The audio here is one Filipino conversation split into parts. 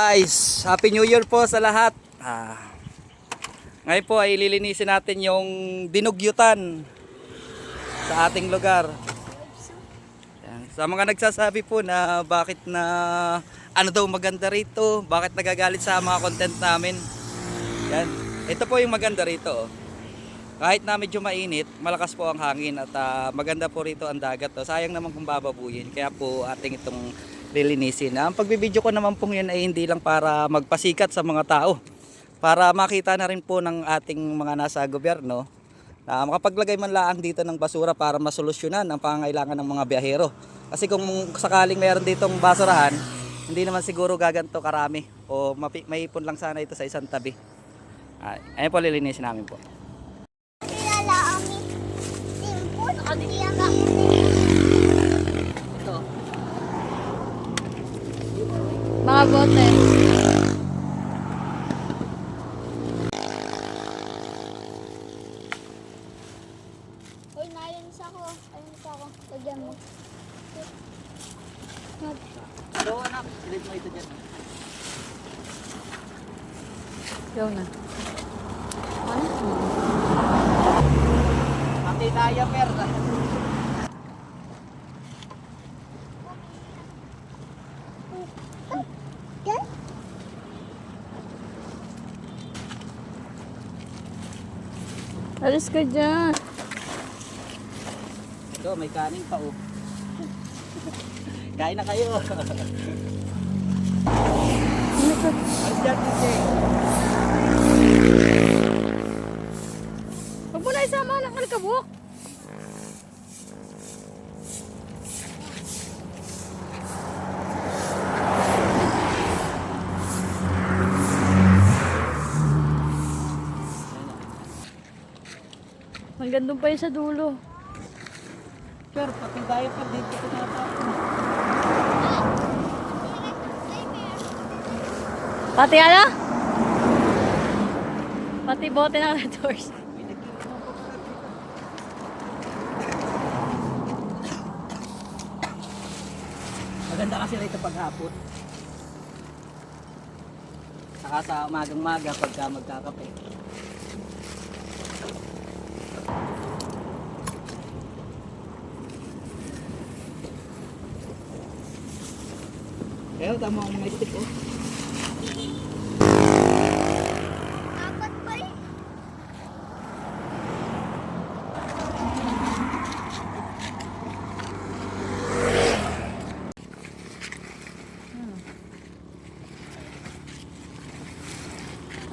Guys, Happy New Year po sa lahat. Ngayon po ay lilinisin natin yung dinugyutan sa ating lugar. Yan. Sa mga nagsasabi po na bakit na ano daw maganda rito, bakit nagagalit sa mga content namin. Yan. Ito po yung maganda rito. Kahit na medyo mainit, malakas po ang hangin at maganda po rito ang dagat. Sayang naman kung bababuyin. Kaya po ating itong lilinisin. Ang pagbibideo ko naman pong yun ay hindi lang para magpasikat sa mga tao. Para makita na rin po ng ating mga nasa gobyerno na makapaglagay man lang dito ng basura para masolusyonan ang pangangailangan ng mga biyahero. Kasi kung sakaling mayroon ditong basurahan, hindi naman siguro gaganto karami o maipon lang sana ito sa isang tabi. Ayun po lilinisin namin po. Ito. Mga bote. Uy, nainis ako. Ayun ako. Lagyan mo. Hello anak, silid mo ito dyan. Go na. Pati tayo perda. Yan? Alis ka dyan. Ito, may kanin pa oh. Kain na kayo. Alis dyan, Tite. Huwag mo na isama ng alikabok. Hanggang doon pa yun sa dulo. Sir, pati tayo pa dito ko natapos. Pati ano? Pati bote ng Red Horse. Maganda kasi rito paghapon. Saka sa umagang-maga pagka magkakape. Kaya tama ang mga stick oh. Apat pa eh.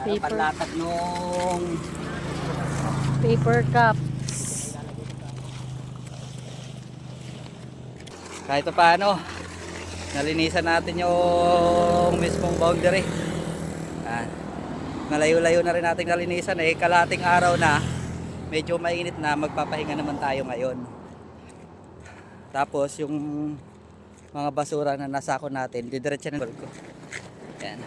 Paper. Panlatag nung Paper cup. kahit pa paano nalinisan natin yung mismong boundary. Nalayo-layo na rin natin nalinisan kalating araw na medyo mainit na, magpapahinga naman tayo ngayon. Tapos yung mga basura na nasako natin didiretso na ko. Yan.